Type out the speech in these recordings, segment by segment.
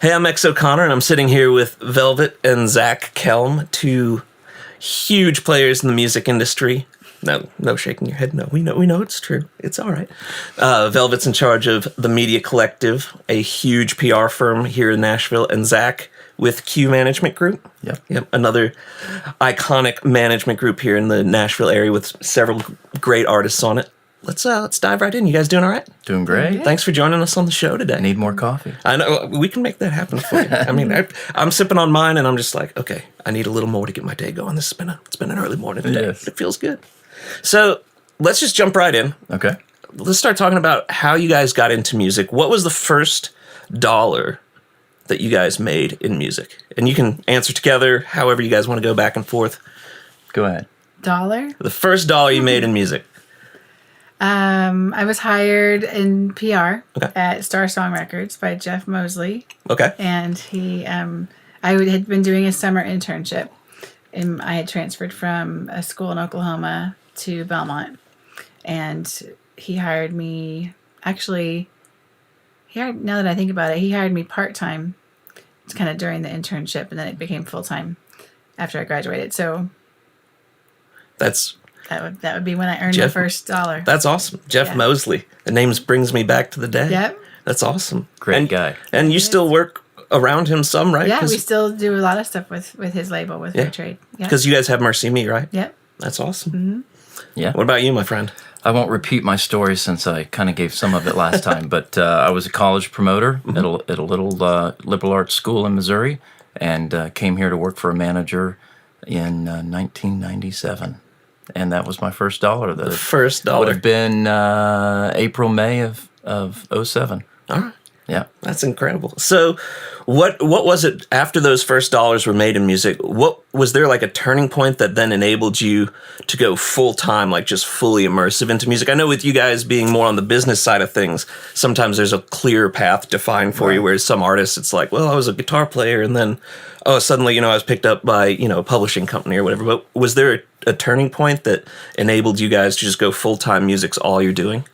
Hey, I'm X O'Connor, and I'm sitting here with Velvet and Zach Kelm, two huge players in the music industry. No shaking your head. No, we know it's true. It's all right. Velvet's in charge of the Media Collective, a huge PR firm here in Nashville, and Zach with Q Management Group. Yep. Another iconic management group here in the Nashville area with several great artists on it. Let's dive right in. You guys doing all right? Doing great. Thanks for joining us on the show today. I need more coffee. I know. We can make that happen for you. I mean, I'm sipping on mine, and I'm just like, okay, I need a little more to get my day going. It's been an early morning today. Yes. It feels good. So let's just jump right in. Okay. Let's start talking about how you guys got into music. What was the first dollar that you guys made in music? And you can answer together however you guys want to go back and forth. Go ahead. Dollar? The first dollar you made in music. I was hired in PR at Star Song Records by Jeff Mosley. Okay. And I had been doing a summer internship. And I had transferred from a school in Oklahoma to Belmont. And he hired me, now that I think about it, he hired me part-time. It's kind of during the internship, and then it became full-time after I graduated. So that would be when I earned my first dollar. That's awesome. Jeff Mosley. The name brings me back to the day. Yep. That's awesome. Great guy. And you still work around him some, right? Yeah, we still do a lot of stuff with his label, with Fair Trade. Because you guys have Mercy Me, right? Yep. That's awesome. Mm-hmm. Yeah. What about you, my friend? I won't repeat my story since I kind of gave some of it last time, but I was a college promoter at a little liberal arts school in Missouri, and came here to work for a manager in 1997. And that was my first dollar. The first dollar. Would have been April, May of 07. All right. Yeah. That's incredible. So what was it after those first dollars were made in music? What was there like a turning point that then enabled you to go full time, like just fully immersive into music? I know with you guys being more on the business side of things, sometimes there's a clear path defined for you, whereas some artists, it's like, well, I was a guitar player and then, suddenly, I was picked up by, a publishing company or whatever. But was there a turning point that enabled you guys to just go full-time music's all you're doing?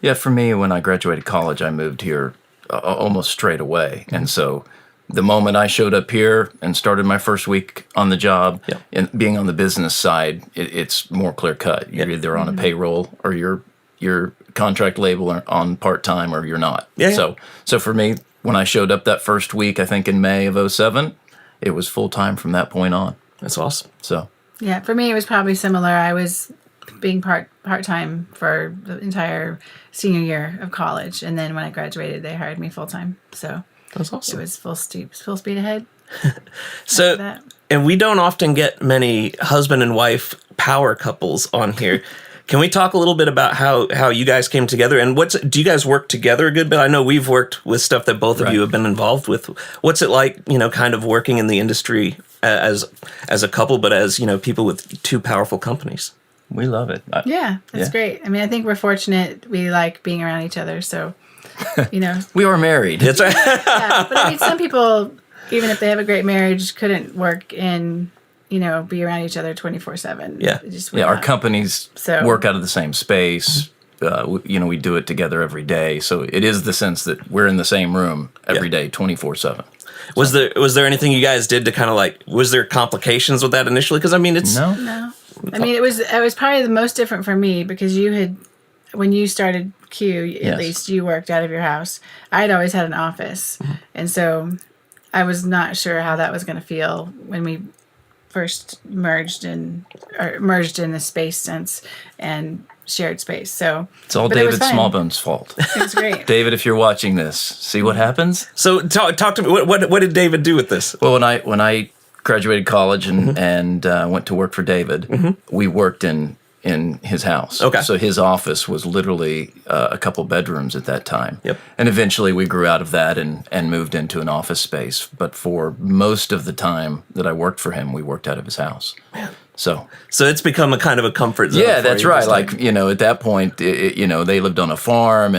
Yeah, for me, when I graduated college, I moved here almost straight away. And so the moment I showed up here and started my first week on the job, and being on the business side, it's more clear-cut. You're either on a payroll or you're contract label or on part-time or you're not. So for me, when I showed up that first week, I think in May of 07, it was full-time from that point on. That's awesome. So yeah, for me, it was probably similar. I was being part-time for the entire senior year of college. And then when I graduated, they hired me full-time. So that's awesome. It was full speed ahead. So, and we don't often get many husband and wife power couples on here. Can we talk a little bit about how you guys came together, and do you guys work together a good bit? I know we've worked with stuff that both of you have been involved with. What's it like, kind of working in the industry as a couple, but as, people with two powerful companies? We love it. That's great. I mean, I think we're fortunate. We like being around each other. So, we are married. That's right. But I mean, some people, even if they have a great marriage, couldn't work in, be around each other 24/7. Yeah. Our companies work out of the same space. We do it together every day. So it is the sense that we're in the same room every day, 24/7. Was there anything you guys did to kind of was there complications with that initially? Because I mean, it's no. I mean, it was probably the most different for me because when you started Q, at least you worked out of your house. I'd always had an office, and so I was not sure how that was going to feel when we first merged in the space sense and shared space. So it's all David Smallbone's fault. It was great. David, if you're watching this, see what happens? So talk to me. What did David do with this? Well, when I graduated college and went to work for David, we worked in his house. Okay. So his office was literally a couple bedrooms at that time. Yep. And eventually we grew out of that and moved into an office space. But for most of the time that I worked for him, we worked out of his house. Man. So it's become a kind of a comfort zone. Yeah, that's right. Like, at that point, they lived on a farm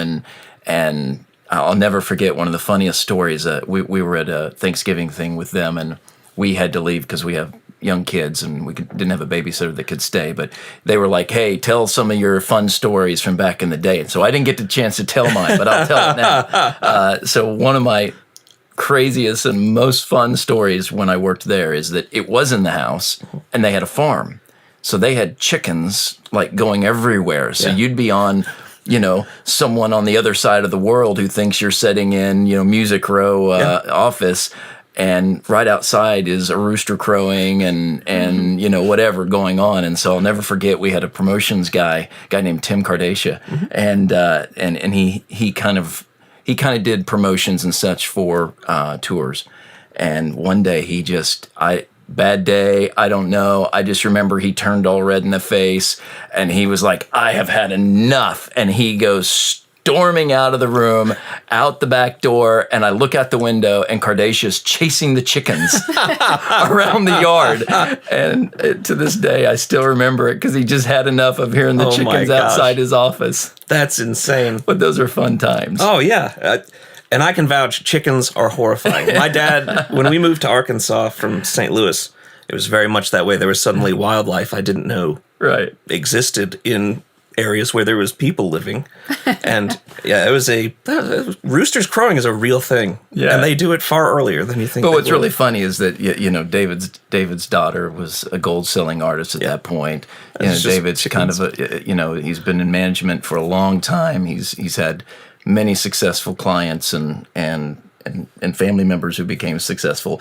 and I'll never forget one of the funniest stories. We were at a Thanksgiving thing with them and we had to leave because we have young kids and we didn't have a babysitter that could stay, but they were like, hey, tell some of your fun stories from back in the day. And so I didn't get the chance to tell mine, but I'll tell it now. So one of my craziest and most fun stories when I worked there is that it was in the house and they had a farm. So they had chickens like going everywhere. So you'd be on, someone on the other side of the world who thinks you're setting in, Music Row office. And right outside is a rooster crowing and whatever going on. And so I'll never forget, we had a promotions guy named Tim Kardashian, and he kind of did promotions and such for tours. And one day bad day, I don't know. I just remember he turned all red in the face and he was like, I have had enough. And he goes storming out of the room, out the back door, and I look out the window, and Kardashian's chasing the chickens around the yard. And to this day, I still remember it because he just had enough of hearing the chickens outside his office. That's insane. But those are fun times. Oh, yeah. And I can vouch, chickens are horrifying. My dad, when we moved to Arkansas from St. Louis, it was very much that way. There was suddenly wildlife I didn't know existed in areas where there was people living. And it was roosters crowing is a real thing. Yeah. And they do it far earlier than you think. But what's really funny is that, David's daughter was a gold selling artist at that point. David's kind of he's been in management for a long time. He's had many successful clients and family members who became successful.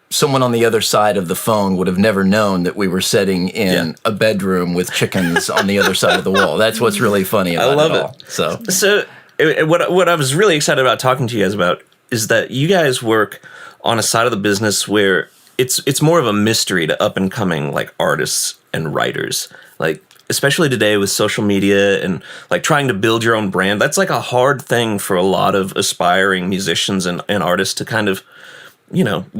Someone on the other side of the phone would have never known that we were sitting in a bedroom with chickens on the other side of the wall. That's what's really funny about it all. I love it. So what I was really excited about talking to you guys about is that you guys work on a side of the business where it's more of a mystery to up and coming like artists and writers. Like, especially today with social media and like trying to build your own brand, that's like a hard thing for a lot of aspiring musicians and artists to kind of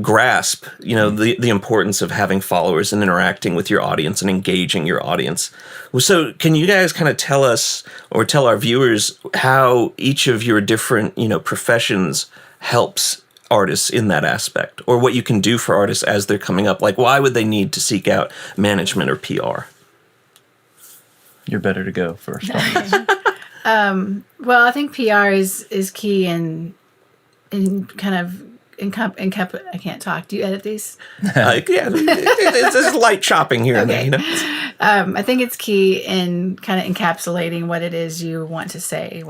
grasp, the importance of having followers and interacting with your audience and engaging your audience. So can you guys kind of tell us or tell our viewers how each of your different, professions helps artists in that aspect, or what you can do for artists as they're coming up? Like, why would they need to seek out management or PR? You're better to go first. Well, I think PR is key in kind of I can't talk. Do you edit these? It's just light chopping here and there. I think it's key in kind of encapsulating what it is you want to say,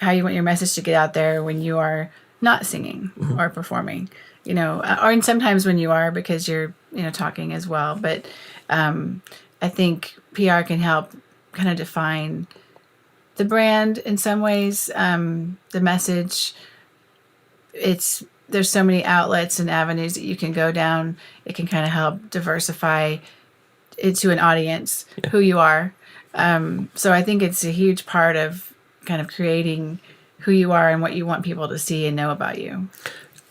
how you want your message to get out there when you are not singing or performing, or sometimes when you are because you're talking as well. But I think PR can help kind of define the brand in some ways, the message. There's so many outlets and avenues that you can go down. It can kind of help diversify it to an audience who you are. So I think it's a huge part of kind of creating who you are and what you want people to see and know about you.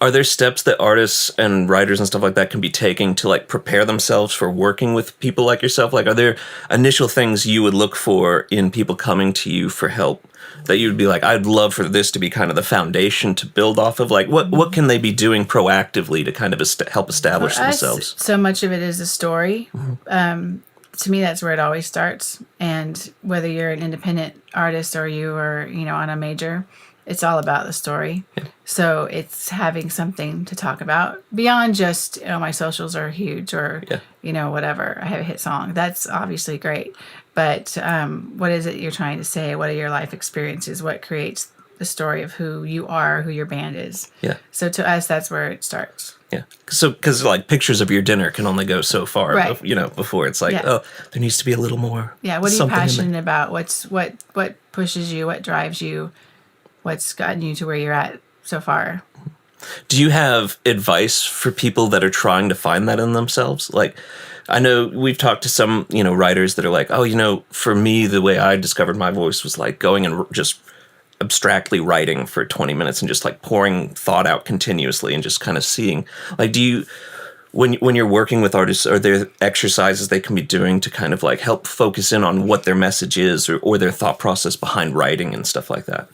Are there steps that artists and writers and stuff like that can be taking to like prepare themselves for working with people like yourself? Like, are there initial things you would look for in people coming to you for help that you'd be like, I'd love for this to be kind of the foundation to build off of? Like, what can they be doing proactively to kind of help establish themselves? So much of it is a story. To me, that's where it always starts. And whether you're an independent artist or you are, on a major, it's all about the story. Yeah. So it's having something to talk about beyond just, my socials are huge or, whatever. I have a hit song. That's obviously great. But what is it you're trying to say? What are your life experiences? What creates the story of who you are, who your band is? Yeah. So to us, that's where it starts. Yeah. So, because like pictures of your dinner can only go so far, right. Before it's like, there needs to be a little more. Yeah. What are you passionate about? What pushes you? What drives you? What's gotten you to where you're at so far? Do you have advice for people that are trying to find that in themselves? Like, I know we've talked to some, writers that are like, for me, the way I discovered my voice was like going and just abstractly writing for 20 minutes and just like pouring thought out continuously and just kind of seeing. Like, do you, when you're working with artists, are there exercises they can be doing to kind of like help focus in on what their message is or their thought process behind writing and stuff like that?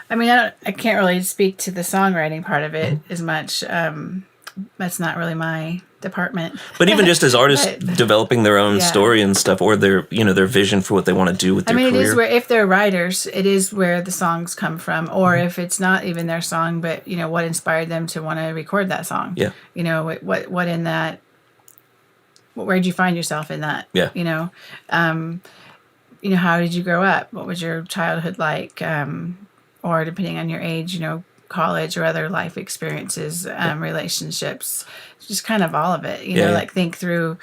I mean, I can't really speak to the songwriting part of it as much. That's not really my department. But even just as artists developing their own story and stuff, or their vision for what they want to do with their career. It is where, if they're writers, it is where the songs come from. Or if it's not even their song, but what inspired them to want to record that song. Yeah. What in that. Where'd you find yourself in that? Yeah. How did you grow up? What was your childhood like? Or depending on your age, college or other life experiences, relationships, just kind of all of it. Like think through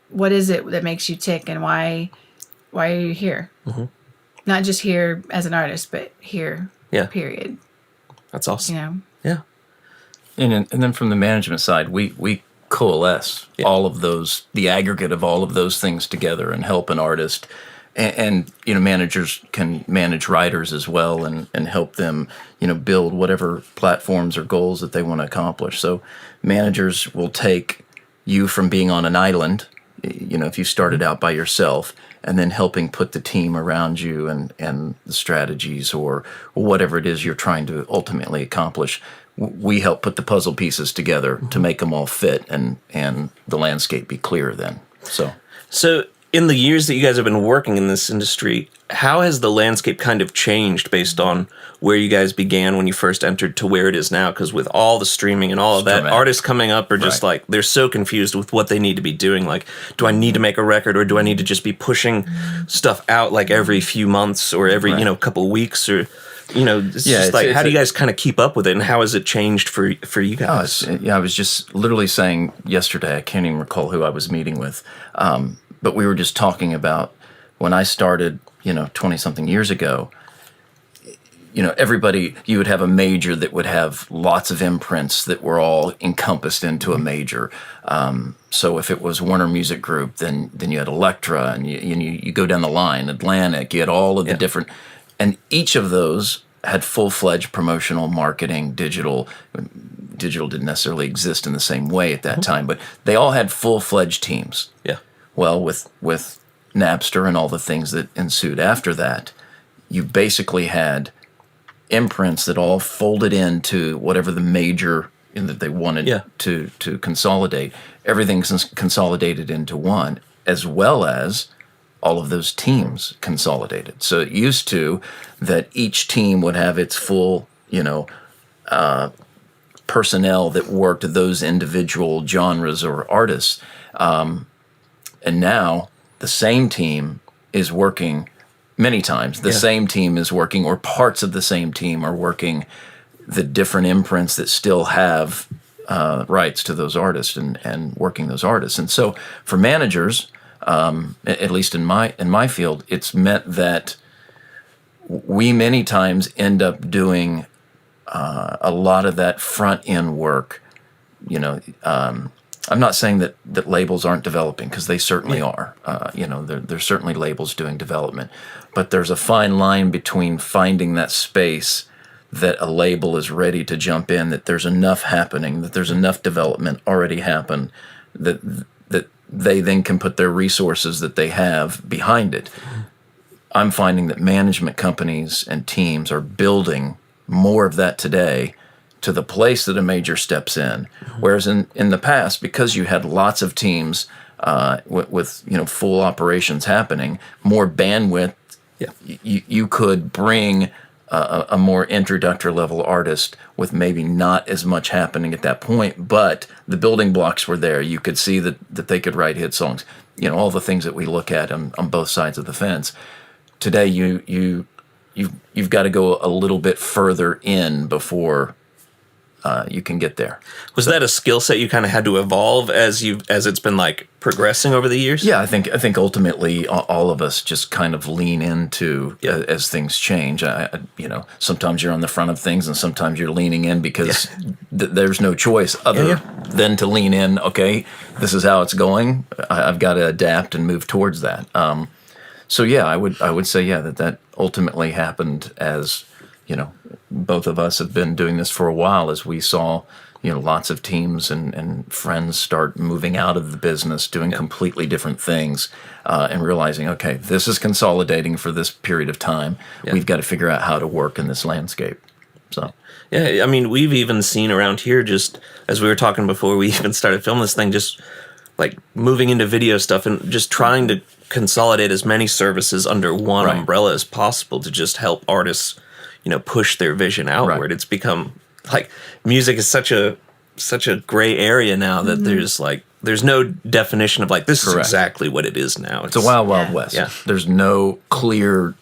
what is it that makes you tick and why are you here? Mm-hmm. Not just here as an artist, but here. Yeah. Period. That's awesome. Yeah. And then from the management side, we coalesce all of those, the aggregate of all of those things together and help an artist. And managers can manage writers as well and help them, build whatever platforms or goals that they want to accomplish. So managers will take you from being on an island, if you started out by yourself, and then helping put the team around you and the strategies or whatever it is you're trying to ultimately accomplish. We help put the puzzle pieces together to make them all fit and the landscape be clear then. So in the years that you guys have been working in this industry, how has the landscape kind of changed based on where you guys began when you first entered to where it is now? Because with all the streaming and all of that, artists coming up are just like, they're so confused with what they need to be doing. Like, do I need to make a record, or do I need to just be pushing stuff out like every few months or every, couple weeks, or... it's just like, how do you guys kind of keep up with it, and how has it changed for you guys? I was just literally saying yesterday, I can't even recall who I was meeting with, but we were just talking about when I started, 20-something years ago, everybody, you would have a major that would have lots of imprints that were all encompassed into a major. So if it was Warner Music Group, then you had Elektra, and you go down the line, Atlantic, you had all of the different... And each of those had full-fledged promotional marketing, digital. Digital didn't necessarily exist in the same way at that time, but they all had full-fledged teams. Yeah. Well, with Napster and all the things that ensued after that, you basically had imprints that all folded into whatever the major that they wanted to consolidate. Everything's consolidated into one, as well as all of those teams consolidated. So it used to that each team would have its full, personnel that worked those individual genres or artists. And now the same team is working many times. The same team is working, or parts of the same team are working the different imprints that still have rights to those artists and working those artists. And so for managers, at least in my field, it's meant that we many times end up doing a lot of that front end work. I'm not saying that labels aren't developing, because they certainly are. There's certainly labels doing development, but there's a fine line between finding that space that a label is ready to jump in, that there's enough happening, that there's enough development already happen, that they then can put their resources that they have behind it. I'm finding that management companies and teams are building more of that today to the place that a major steps in. Whereas in the past, because you had lots of teams with full operations happening, more bandwidth, you could bring a more introductory level artist with maybe not as much happening at that point, but the building blocks were there. You could see that they could write hit songs. All the things that we look at on both sides of the fence. Today, you've got to go a little bit further in before you can get there. Was that a skill set you kind of had to evolve as it's been like progressing over the years? Yeah, I think ultimately all of us just kind of lean into as things change. Sometimes you're on the front of things, and sometimes you're leaning in because there's no choice other than to lean in. Okay, this is how it's going. I've got to adapt and move towards that. I would say that ultimately happened as both of us have been doing this for a while, as we saw, lots of teams and friends start moving out of the business, doing completely different things, and realizing, okay, this is consolidating for this period of time. We've got to figure out how to work in this landscape. So. Yeah, I mean, we've even seen around here, just as we were talking before we even started filming this thing, just like moving into video stuff and just trying to consolidate as many services under one umbrella as possible to just help artists, push their vision outward. Right. It's become like music is such a gray area now that there's no definition of like this is exactly what it is now. It's a wild west. Yeah. There's no clear.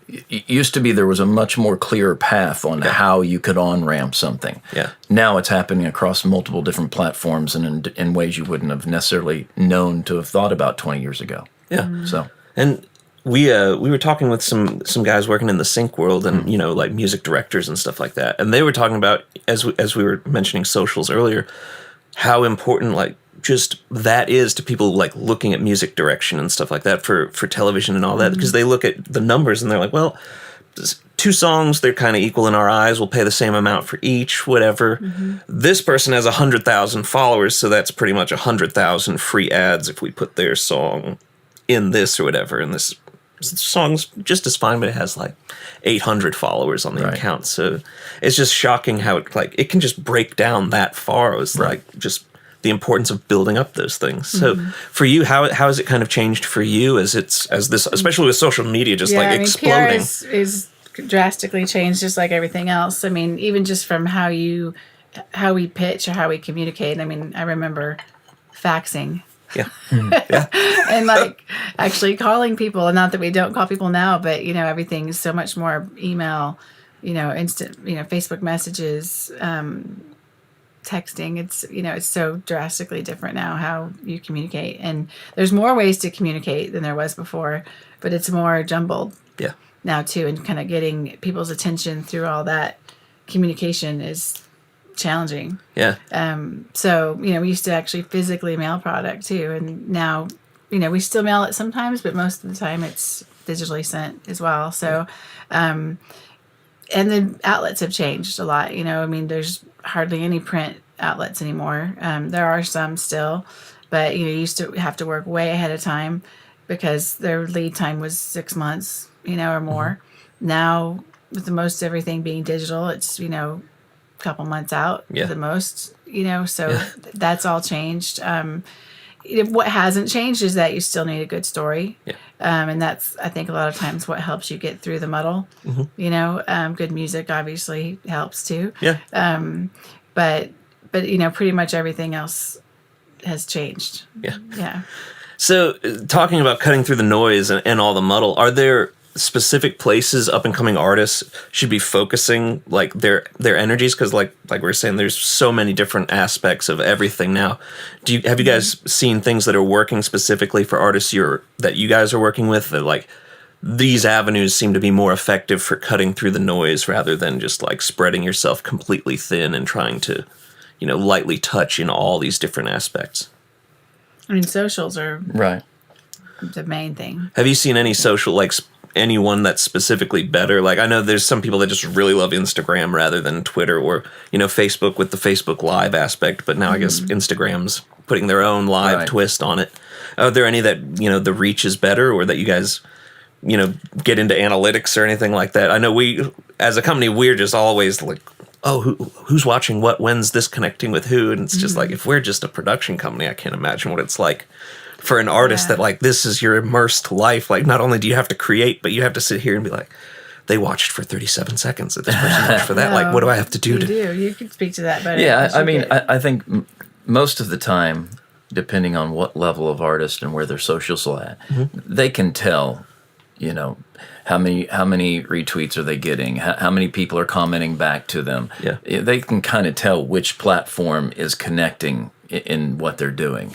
It used to be there was a much more clear path on how you could on-ramp something. Yeah. Now it's happening across multiple different platforms and in ways you wouldn't have necessarily known to have thought about 20 years ago. Yeah. So. And we were talking with some guys working in the sync world and, like music directors and stuff like that. And they were talking about, as we were mentioning socials earlier, how important, like, just that is to people like looking at music direction and stuff like that for television and all that, because they look at the numbers and they're like, well, 2 songs, they're kind of equal in our eyes. We'll pay the same amount for each, whatever. This person has 100,000 followers, so that's pretty much 100,000 free ads if we put their song in this or whatever. And this song's just as fine, but it has like 800 followers on the account. So it's just shocking how it can just break down that far. It was like just the importance of building up those things. So for you, how has it kind of changed for you as this, especially with social media, just exploding? PR is drastically changed, just like everything else. I mean, even just from how we pitch or how we communicate. I mean, I remember faxing. Yeah. And like actually calling people, and not that we don't call people now, but everything's so much more email, instant, Facebook messages, texting. It's so drastically different now how you communicate, and there's more ways to communicate than there was before, but it's more jumbled now too, and kind of getting people's attention through all that communication is challenging. So we used to actually physically mail product too, and now we still mail it sometimes, but most of the time it's digitally sent as well. So and the outlets have changed a lot. There's hardly any print outlets anymore. There are some still, but you used to have to work way ahead of time because their lead time was 6 months, or more. Now with the most everything being digital, it's couple months out at the most, so that's all changed. What hasn't changed is that you still need a good story. And that's, I think, a lot of times what helps you get through the muddle. Good music obviously helps too. But pretty much everything else has changed. So talking about cutting through the noise and all the muddle, are there specific places up and coming artists should be focusing like their energies? Because like we're saying, there's so many different aspects of everything now. Have you guys seen things that are working specifically for artists that you guys are working with, that like these avenues seem to be more effective for cutting through the noise rather than just like spreading yourself completely thin and trying to lightly touch in all these different aspects? I mean, socials are the main thing. Have you seen any social, like anyone that's specifically better? Like, I know there's some people that just really love Instagram rather than Twitter, or Facebook with the Facebook Live aspect, but now I guess Instagram's putting their own live twist on it. Are there any that the reach is better, or that you guys get into analytics or anything like that? I know we as a company, we're just always like, oh, who's watching what, when's this connecting with who? And it's just like, if we're just a production company, I can't imagine what it's like for an artist that like this is your immersed life. Like, not only do you have to create, but you have to sit here and be like, they watched for 37 seconds. This person watched for that. Like, what do I have to do? You can speak to that better. Yeah, I mean, I think most of the time, depending on what level of artist and where their socials are at, they can tell, how many retweets are they getting? How many people are commenting back to them? They can kind of tell which platform is connecting in what they're doing.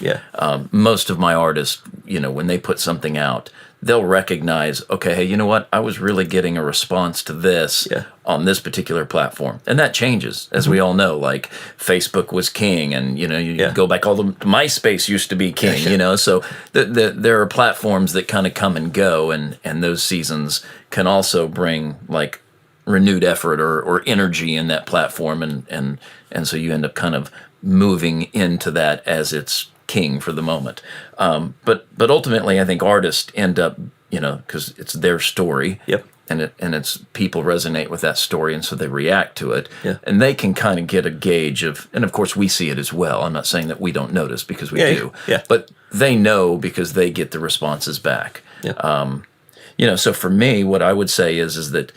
Most of my artists, when they put something out, they'll recognize, okay, hey, you know what? I was really getting a response to this on this particular platform. And that changes, as we all know. Like, Facebook was king, and, you go back, all the MySpace used to be king, So there are platforms that kind of come and go, and those seasons can also bring, like, renewed effort or energy in that platform, and so you end up kind of moving into that as its king for the moment. But ultimately, I think artists end up, because it's their story. and it's people resonate with that story, and so they react to it, Yeah. and they can kind of get a gauge of, and of course we see it as well. I'm not saying that we don't notice, because we do, but they know because they get the responses back. So for me, what I would say is that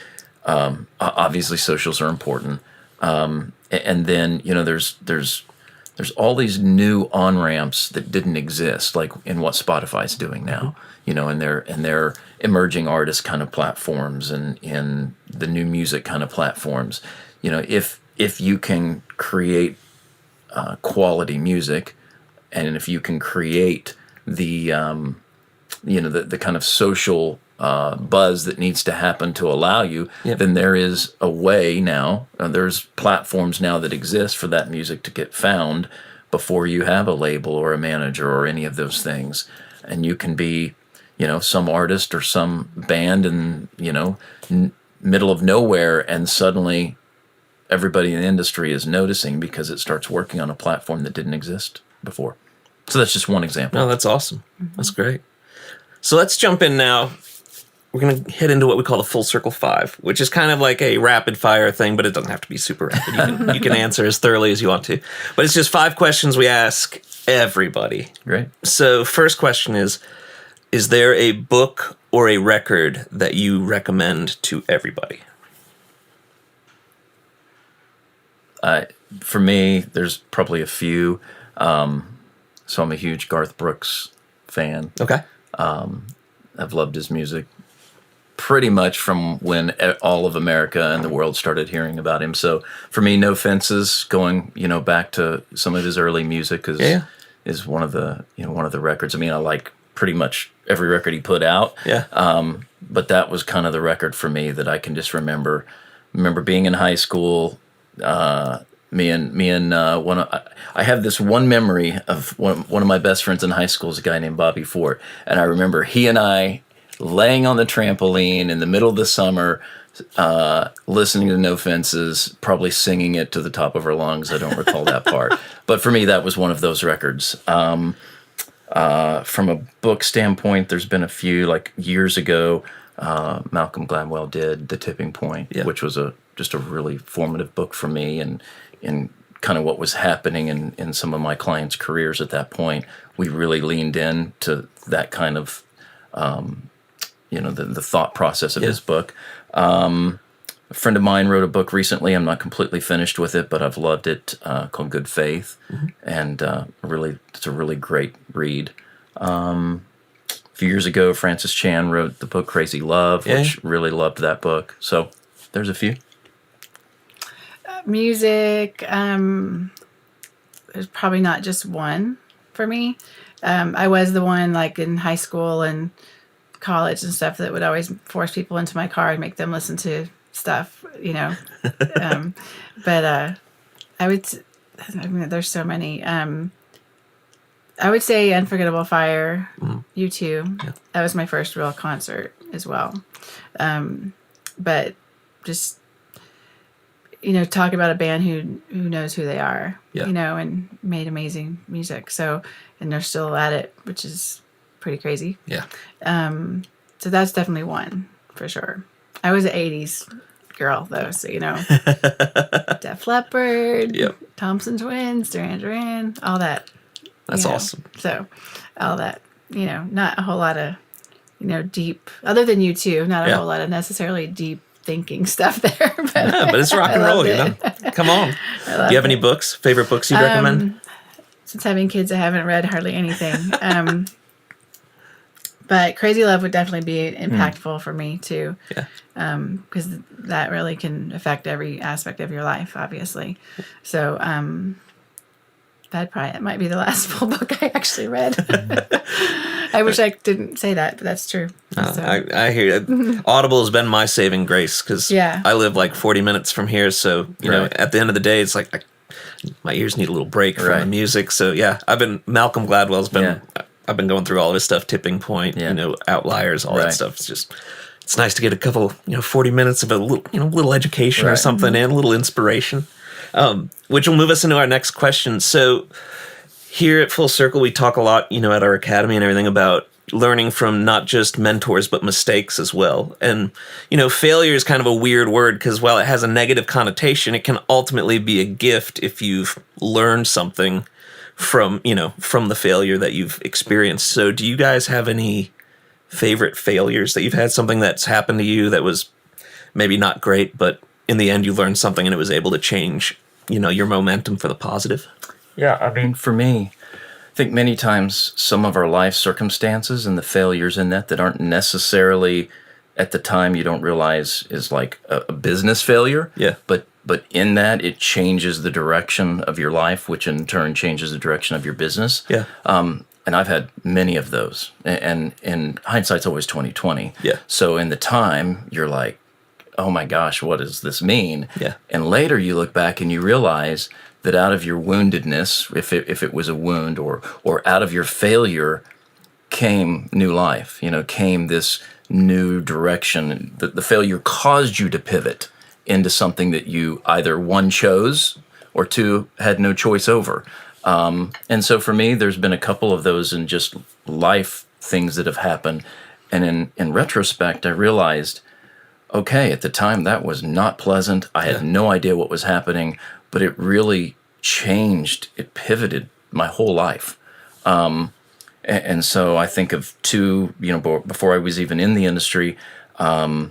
obviously socials are important, and then there's all these new on-ramps that didn't exist, like in what Spotify's doing now, and their emerging artist kind of platforms, and in the new music kind of platforms. If you can create quality music, and if you can create the the kind of social buzz that needs to happen to allow you, then there is a way now. There's platforms now that exist for that music to get found before you have a label or a manager or any of those things. And you can be, some artist or some band in, middle of nowhere, and suddenly everybody in the industry is noticing because it starts working on a platform that didn't exist before. So that's just one example. No, that's awesome. That's great. So let's jump in now. We're going to hit into what we call the Full Circle 5, which is kind of like a rapid fire thing, but it doesn't have to be super rapid. You can answer as thoroughly as you want to. But it's just 5 questions we ask everybody. Great. So first question is there a book or a record that you recommend to everybody? For me, there's probably a few. So I'm a huge Garth Brooks fan. Okay. I've loved his music pretty much from when all of America and the world started hearing about him. So for me, No Fences, going back to some of his early music is one of the records. I mean, I like pretty much every record he put out. Yeah. But that was kind of the record for me that I can just remember being in high school. I have this one memory of one of my best friends in high school is a guy named Bobby Ford, and I remember he and I laying on the trampoline in the middle of the summer, listening to No Fences, probably singing it to the top of our lungs. I don't recall that part, but for me, that was one of those records. From a book standpoint, there's been a few. Like years ago, Malcolm Gladwell did The Tipping Point, which was just a really formative book for me, and in kind of what was happening in some of my clients' careers at that point. We really leaned into that kind of, the thought process of his book. A friend of mine wrote a book recently. I'm not completely finished with it, but I've loved it, called Good Faith. And it's a really great read. A few years ago, Francis Chan wrote the book Crazy Love, which really loved that book. So there's a few. Music, there's probably not just one for me. I was the one like in high school and college and stuff that would always force people into my car and make them listen to stuff, but there's so many. I would say Unforgettable Fire, U2. Yeah. That was my first real concert as well. But just, talk about a band who knows who they are, and made amazing music. So, and they're still at it, which is pretty crazy. Yeah. So that's definitely one for sure. I was an 80s girl though, so Def Leppard, Thompson Twins, Duran Duran, all that. That's awesome. So, all that, not a whole lot of, deep, other than U2, not a whole lot of necessarily deep thinking stuff there. But it's rock and roll, Come on. Do you have any books, favorite books you'd recommend? Since having kids, I haven't read hardly anything. But Crazy Love would definitely be impactful for me too. Yeah. Because that really can affect every aspect of your life, obviously. So, that might be the last full book I actually read. I wish I didn't say that, but that's true. So. I hear it. Audible has been my saving grace because I live like 40 minutes from here. So, at the end of the day, it's like my ears need a little break from the music. So, Malcolm Gladwell's been, I've been going through all of his stuff, Tipping Point, Outliers, all that stuff. It's nice to get a couple, 40 minutes of a little education or something and a little inspiration. Which will move us into our next question. So here at Full Circle, we talk a lot, at our academy and everything about, learning from not just mentors, but mistakes as well. And, failure is kind of a weird word because while it has a negative connotation, it can ultimately be a gift if you've learned something from the failure that you've experienced. So do you guys have any favorite failures that you've had, something that's happened to you that was maybe not great, but in the end you learned something and it was able to change, your momentum for the positive? Yeah, I mean, for me, I think many times some of our life circumstances and the failures in that aren't necessarily at the time you don't realize is like a business failure. Yeah. But in that it changes the direction of your life, which in turn changes the direction of your business. Yeah. And I've had many of those. And hindsight's always 20/20. Yeah. So in the time you're like, oh my gosh, what does this mean? Yeah. And later you look back and you realize that out of your woundedness, if it was a wound, or out of your failure came new life, came this new direction. The failure caused you to pivot into something that you either one chose or two had no choice over. And so for me, there's been a couple of those in just life things that have happened. And in retrospect, I realized, okay, at the time that was not pleasant. I had no idea what was happening, but it really changed. It pivoted my whole life. And so I think of two, before I was even in the industry, I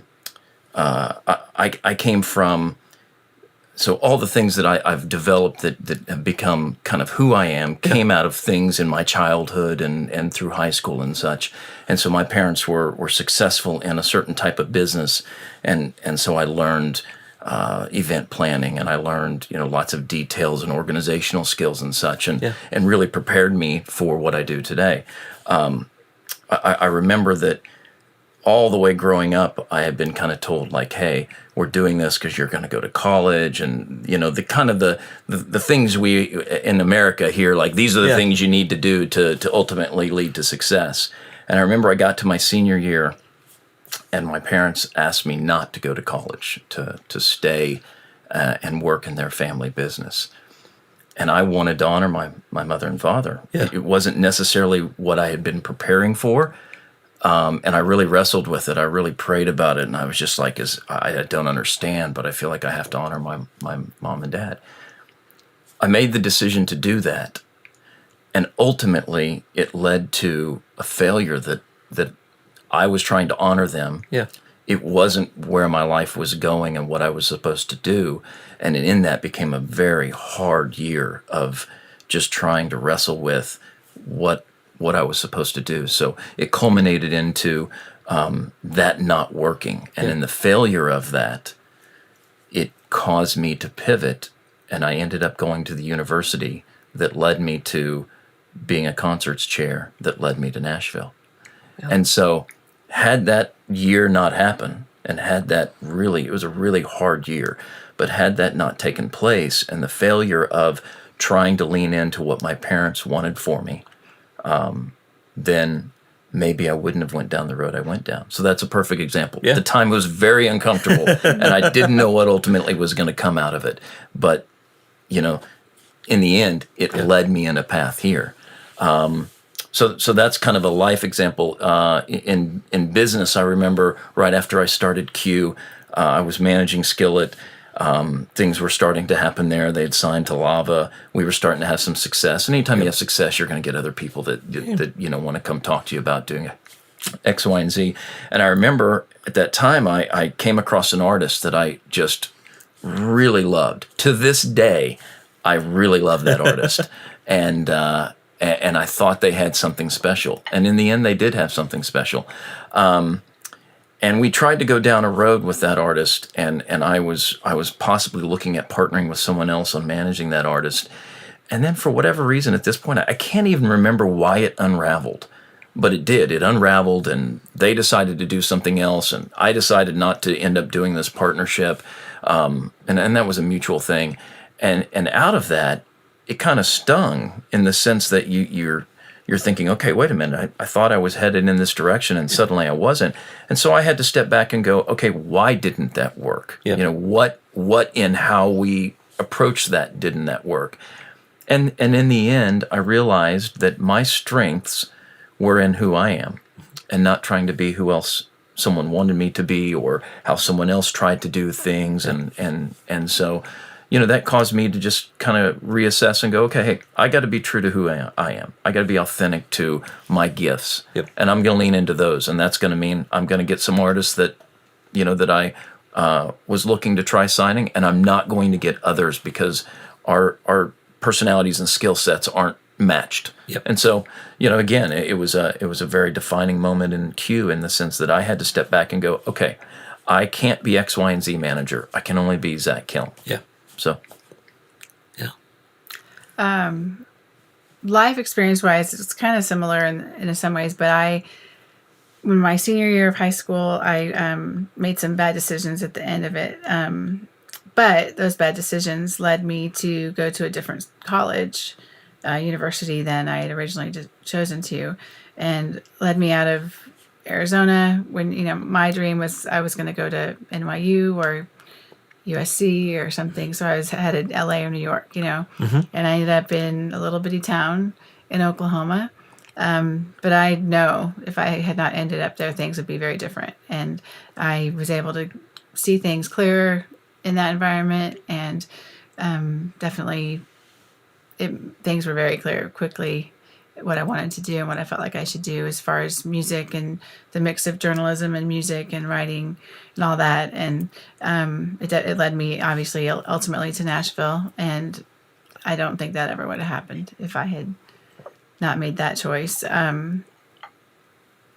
came from, so all the things that I've developed that have become kind of who I am came out of things in my childhood and through high school and such. And so my parents were successful in a certain type of business. And so I learned event planning, and I learned, lots of details and organizational skills and such, and really prepared me for what I do today. I remember that all the way growing up, I had been kind of told, like, hey, we're doing this because you're going to go to college, and the kind of the things we in America here, like, these are the things you need to do to ultimately lead to success. And I remember I got to my senior year, and my parents asked me not to go to college, to stay and work in their family business. And I wanted to honor my mother and father. Yeah. It wasn't necessarily what I had been preparing for. And I really wrestled with it. I really prayed about it. And I was just like, I don't understand, but I feel like I have to honor my mom and dad. I made the decision to do that. And ultimately, it led to a failure that I was trying to honor them. Yeah. It wasn't where my life was going and what I was supposed to do. And in that became a very hard year of just trying to wrestle with what I was supposed to do. So it culminated into that not working. And in the failure of that, it caused me to pivot. And I ended up going to the university that led me to being a concerts chair that led me to Nashville. Yeah. And so had that year not happened, and had that it was a really hard year, but had that not taken place, and the failure of trying to lean into what my parents wanted for me, then maybe I wouldn't have went down the road I went down. So that's a perfect example. Yeah. The time was very uncomfortable, and I didn't know what ultimately was going to come out of it. But, in the end, it led me in a path here. So that's kind of a life example. In business, I remember right after I started Q, I was managing Skillet. Things were starting to happen there. They had signed to Lava. We were starting to have some success. And anytime you have success, you're going to get other people that want to come talk to you about doing X, Y, and Z. And I remember at that time, I came across an artist that I just really loved. To this day, I really love that artist. And I thought they had something special. And in the end, they did have something special. And we tried to go down a road with that artist, and I was possibly looking at partnering with someone else on managing that artist. And then for whatever reason, at this point, I can't even remember why it unraveled. But it did. It unraveled, and they decided to do something else, and I decided not to end up doing this partnership. And that was a mutual thing. And out of that, it kind of stung in the sense that you're thinking, okay, wait a minute, I thought I was headed in this direction, and suddenly I wasn't. And so I had to step back and go, okay, why didn't that work? Yeah. What in how we approached that didn't that work? And in the end, I realized that my strengths were in who I am. and not trying to be who else someone wanted me to be or how someone else tried to do things. And so, that caused me to just kind of reassess and go, okay, hey, I got to be true to who I am. I got to be authentic to my gifts. Yep. And I'm going to lean into those. And that's going to mean I'm going to get some artists that, that I was looking to try signing, and I'm not going to get others because our personalities and skill sets aren't matched. Yep. And so, again, it was a very defining moment in Q in the sense that I had to step back and go, okay, I can't be X, Y, and Z manager. I can only be Zach Kelm. Yeah. So, yeah. Life experience wise, it's kind of similar in some ways, but when my senior year of high school, I made some bad decisions at the end of it. But those bad decisions led me to go to a different college, university than I had originally chosen to, and led me out of Arizona when, my dream was I was going to go to NYU or USC or something. So I was headed LA or New York, Mm-hmm. and I ended up in a little bitty town in Oklahoma. But I know if I had not ended up there, things would be very different. And I was able to see things clearer in that environment. And definitely things were very clear quickly what I wanted to do and what I felt like I should do as far as music and the mix of journalism and music and writing and all that. And it led me obviously ultimately to Nashville. And I don't think that ever would have happened if I had not made that choice.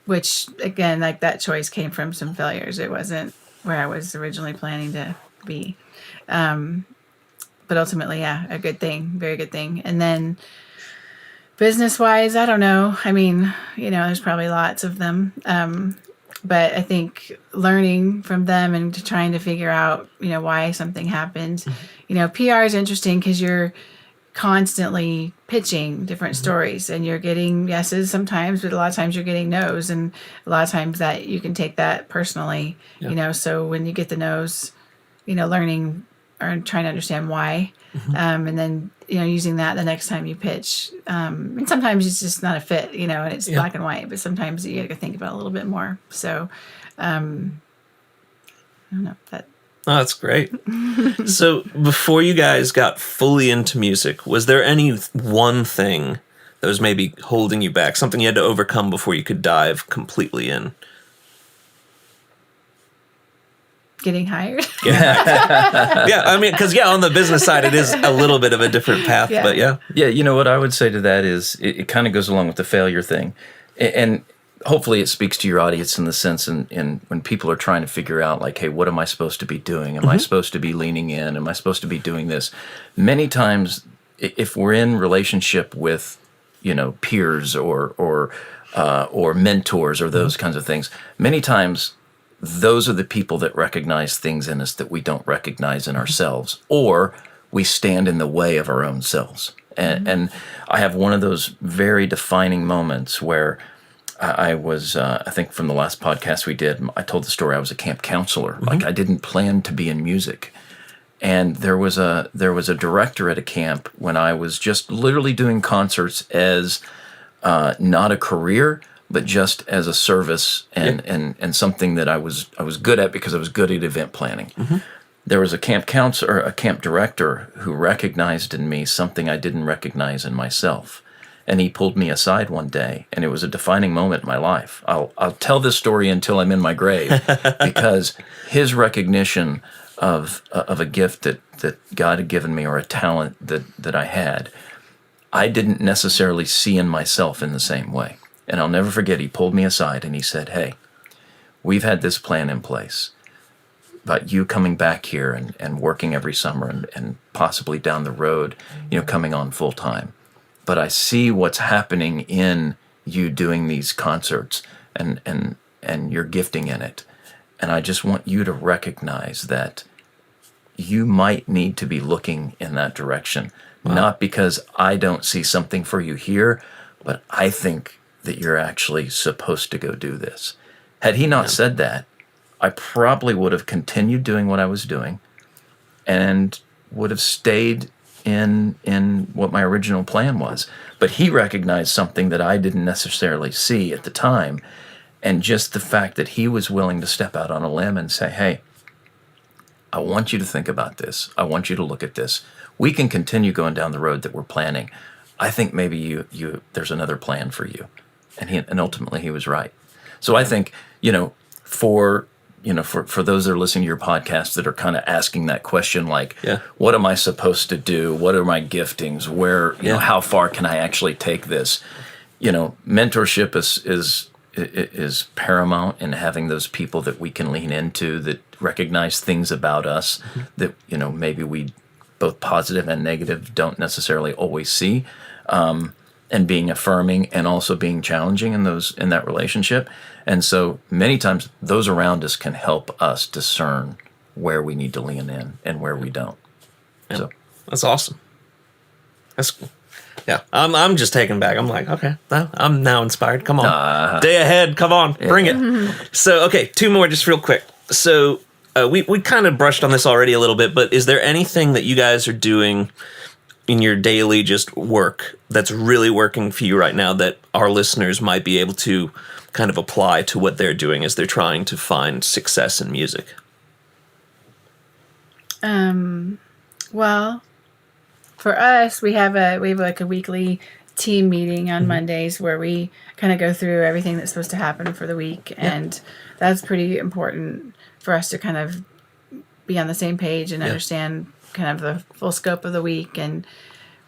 Which again, like that choice came from some failures. It wasn't where I was originally planning to be. But ultimately, yeah, a good thing, very good thing. And then business-wise, I don't know. I mean, there's probably lots of them. But I think learning from them and trying to figure out, why something happened. PR is interesting because you're constantly pitching different stories and you're getting yeses sometimes, but a lot of times you're getting no's, and a lot of times that you can take that personally, so when you get the no's, learning or trying to understand why, and then, using that the next time you pitch, and sometimes it's just not a fit, and it's black and white, but sometimes you got to think about it a little bit more. So, I don't know that. Oh, that's great. So before you guys got fully into music, was there any one thing that was maybe holding you back, something you had to overcome before you could dive completely in? Getting hired? Yeah, I mean, because, on the business side, it is a little bit of a different path, but yeah. Yeah, what I would say to that is it kind of goes along with the failure thing. And hopefully it speaks to your audience in the sense in when people are trying to figure out, like, hey, what am I supposed to be doing? Am I supposed to be leaning in? Am I supposed to be doing this? Many times, if we're in relationship with, peers or mentors or those kinds of things, many times those are the people that recognize things in us that we don't recognize in ourselves, or we stand in the way of our own selves. And I have one of those very defining moments where I was, I think from the last podcast we did, I told the story I was a camp counselor. Like I didn't plan to be in music. And there was a director at a camp when I was just literally doing concerts as not a career, but just as a service and something that I was good at because I was good at event planning. There was a camp counselor, a camp director who recognized in me something I didn't recognize in myself. And he pulled me aside one day, and it was a defining moment in my life. I'll tell this story until I'm in my grave, because his recognition of a gift that God had given me, or a talent that I had, I didn't necessarily see in myself in the same way. And I'll never forget, he pulled me aside and he said, hey, we've had this plan in place about you coming back here and working every summer and possibly down the road, coming on full time. But I see what's happening in you doing these concerts and your gifting in it. And I just want you to recognize that you might need to be looking in that direction. Wow. Not because I don't see something for you here, but I think that you're actually supposed to go do this. Had he not said that, I probably would have continued doing what I was doing and would have stayed in what my original plan was. But he recognized something that I didn't necessarily see at the time, And just the fact that he was willing to step out on a limb and say, hey, I want you to think about this. I want you to look at this. We can continue going down the road that we're planning. I think maybe you there's another plan for you. And ultimately he was right. So I think, for those that are listening to your podcast that are kind of asking that question, like, what am I supposed to do? What are my giftings? Where, how far can I actually take this? Mentorship is paramount in having those people that we can lean into that recognize things about us that, maybe we both positive and negative don't necessarily always see, and being affirming and also being challenging in that relationship. And so many times those around us can help us discern where we need to lean in and where we don't. Yeah. So that's awesome. I'm just taken back. I'm like, okay, I'm now inspired. Come on, day ahead. Come on, bring it. So, okay, 2 more just real quick. So we kind of brushed on this already a little bit, but is there anything that you guys are doing in your daily just work that's really working for you right now that our listeners might be able to kind of apply to what they're doing as they're trying to find success in music? Well, for us, we have like a weekly team meeting on Mondays where we kind of go through everything that's supposed to happen for the week. And that's pretty important for us to kind of be on the same page and understand kind of the full scope of the week and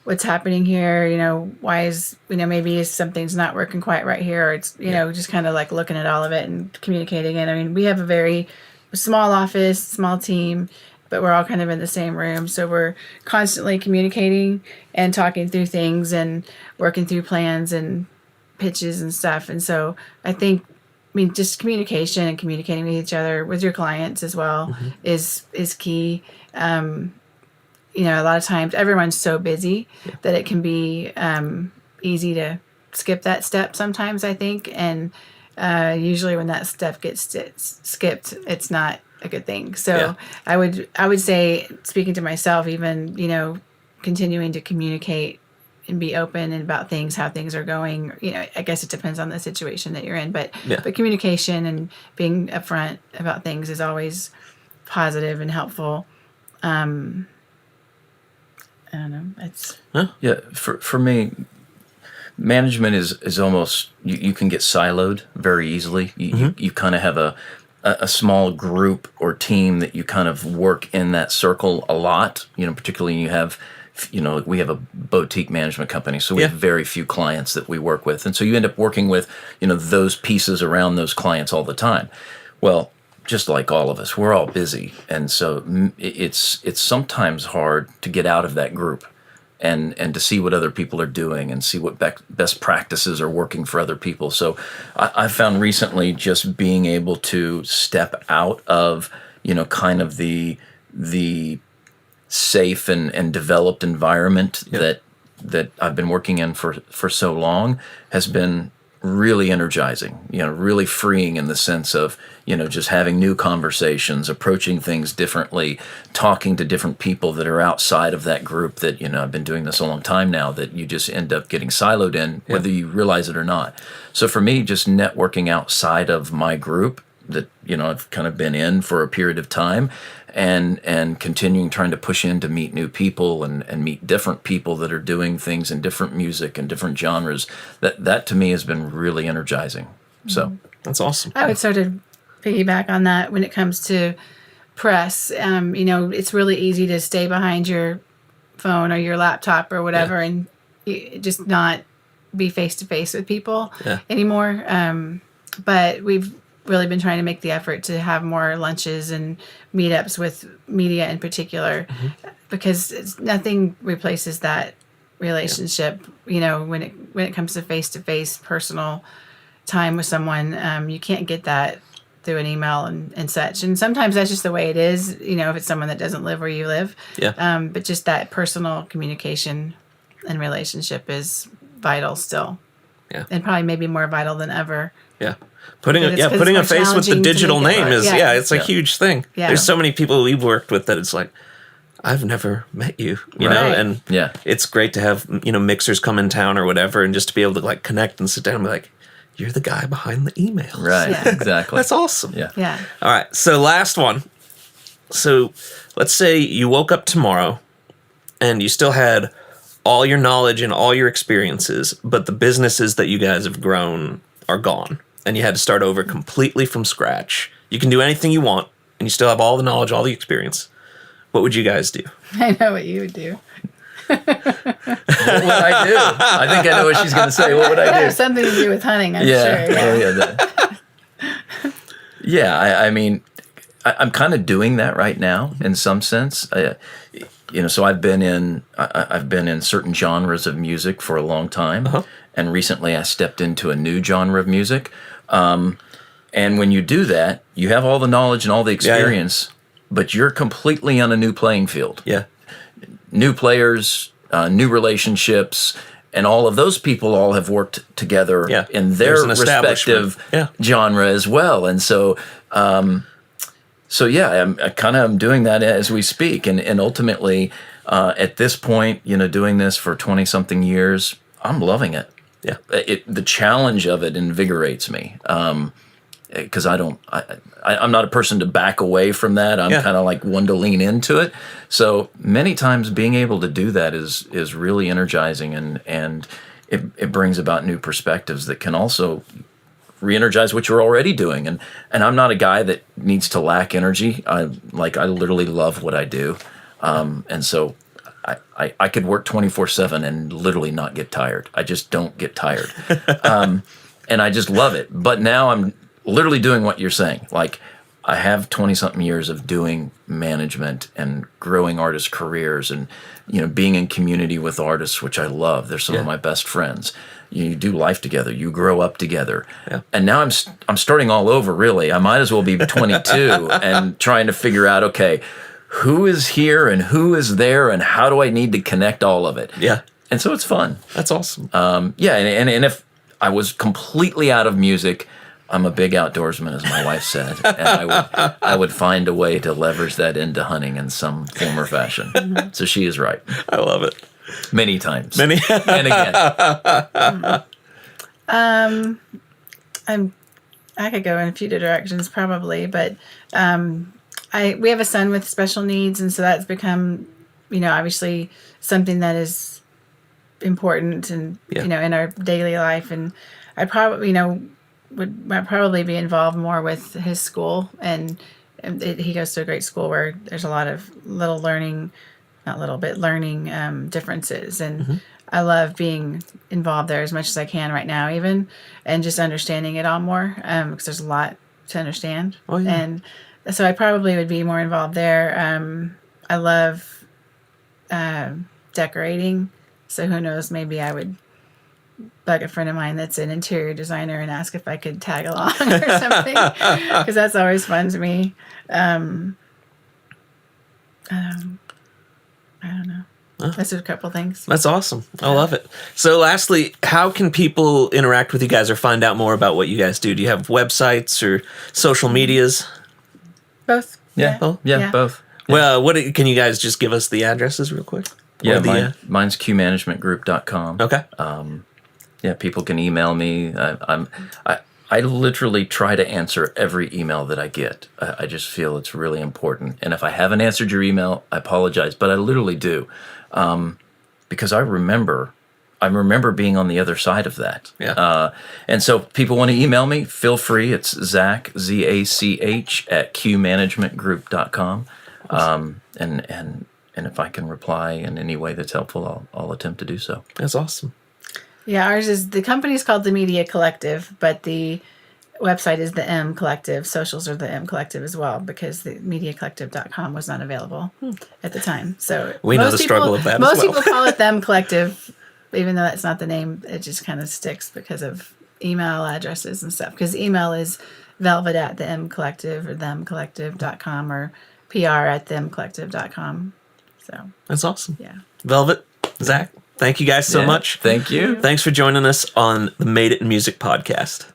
what's happening here. Why is, maybe something's not working quite right here. Or it's, just kind of like looking at all of it and communicating it. I mean, we have a very small office, small team, but we're all kind of in the same room. So we're constantly communicating and talking through things and working through plans and pitches and stuff. And so I think, just communication and communicating with each other, with your clients as well, is key. A lot of times everyone's so busy that it can be easy to skip that step sometimes, I think. And usually when that step gets skipped, it's not a good thing. So I would say, speaking to myself, even, continuing to communicate and be open and about things, how things are going. I guess it depends on the situation that you're in, but communication and being upfront about things is always positive and helpful. I don't know. It's for me, management is almost you can get siloed very easily. You kind of have a small group or team that you kind of work in that circle a lot. Particularly you have. We have a boutique management company, so we have very few clients that we work with. And so you end up working with, those pieces around those clients all the time. Well, just like all of us, we're all busy. And so it's sometimes hard to get out of that group and to see what other people are doing and see what best practices are working for other people. So I found recently just being able to step out of, kind of the safe and developed environment that I've been working in for so long has been really energizing, really freeing in the sense of, just having new conversations, approaching things differently, talking to different people that are outside of that group that, I've been doing this a long time now, that you just end up getting siloed in, whether you realize it or not. So for me, just networking outside of my group that, I've kind of been in for a period of time, and continuing trying to push in to meet new people and meet different people that are doing things in different music and different genres, that to me has been really energizing. So that's awesome. I would sort of piggyback on that when it comes to press. It's really easy to stay behind your phone or your laptop or whatever and just not be face to face with people anymore. But we've really been trying to make the effort to have more lunches and meetups with media in particular, because nothing replaces that relationship. When it comes to face personal time with someone, you can't get that through an email and such. And sometimes that's just the way it is, if it's someone that doesn't live where you live. But just that personal communication and relationship is vital still. And probably maybe more vital than ever. Putting a face with the digital name is it's a huge thing. There's so many people we've worked with that it's like, I've never met you, you know, and it's great to have, mixers come in town or whatever, and just to be able to like connect and sit down and be like, you're the guy behind the emails. Right, Yeah. exactly. That's awesome. Yeah. Yeah. All right, so last one. So let's say you woke up tomorrow and you still had all your knowledge and all your experiences, but the businesses that you guys have grown are gone, and you had to start over completely from scratch. You can do anything you want, and you still have all the knowledge, all the experience. What would you guys do? I know what you would do. What would I do? I think I know what she's going to say. What would I do? Something to do with hunting, I'm Yeah. sure. Yeah. I mean, I'm kind of doing that right now in some sense. So I've been in certain genres of music for a long time, and recently I stepped into a new genre of music. And when you do that, you have all the knowledge and all the experience, but you're completely on a new playing field. Yeah. New players, new relationships, and all of those people all have worked together in their respective genre as well. And so, I kind of am doing that as we speak. And ultimately, at this point, doing this for 20-something years, I'm loving it. Yeah. The challenge of it invigorates me. Because I'm not a person to back away from that. I'm kind of like one to lean into it. So many times being able to do that is really energizing, and it brings about new perspectives that can also re-energize what you're already doing. And I'm not a guy that needs to lack energy. I literally love what I do. And so I could work 24/7 and literally not get tired. I just don't get tired. And I just love it. But now I'm literally doing what you're saying. Like, I have 20-something years of doing management and growing artists' careers and, being in community with artists, which I love. They're some of my best friends. You do life together. You grow up together. Yeah. And now I'm starting all over, really. I might as well be 22 and trying to figure out, okay, who is here and who is there and how do I need to connect all of it? Yeah. And so it's fun. That's awesome. And if I was completely out of music, I'm a big outdoorsman, as my wife said, and I would find a way to leverage that into hunting in some form or fashion. So she is right. I love it. Many times. And again. I could go in a few directions probably, but we have a son with special needs, and so that's become, obviously something that is important and in our daily life. And I probably would probably be involved more with his school, and he goes to a great school where there's a lot of learning differences, and I love being involved there as much as I can right now, even, and just understanding it all more, because there's a lot to understand. And so I probably would be more involved there. I love decorating, so who knows, maybe I would bug a friend of mine that's an interior designer and ask if I could tag along or something, because that's always fun to me. I don't know. Those are a couple things. That's awesome. I love it. So lastly, how can people interact with you guys or find out more about what you guys do? Do you have websites or social medias? Both. Yeah. Both. Yeah. Well, can you guys just give us the addresses real quick? Yeah, mine's qmanagementgroup.com. Okay. People can email me. I literally try to answer every email that I get. I just feel it's really important. And if I haven't answered your email, I apologize, but I literally do, because I remember being on the other side of that. Yeah. And so if people want to email me, feel free. It's Zach, ZACH, at qmanagementgroup.com. And if I can reply in any way that's helpful, I'll attempt to do so. That's awesome. Yeah, the company's called the Media Collective, but the website is the M Collective. Socials are the M Collective as well, because the MediaCollective.com was not available at the time. So we know the struggle of that. Most people call it the M Collective, even though that's not the name. It just kind of sticks because of email addresses and stuff. Because email is velvet at the M Collective or themcollective.com or PR@themcollective.com. So that's awesome. Yeah. Velvet, Zach, thank you guys so much. Thank you. Thanks for joining us on the Made It in Music podcast.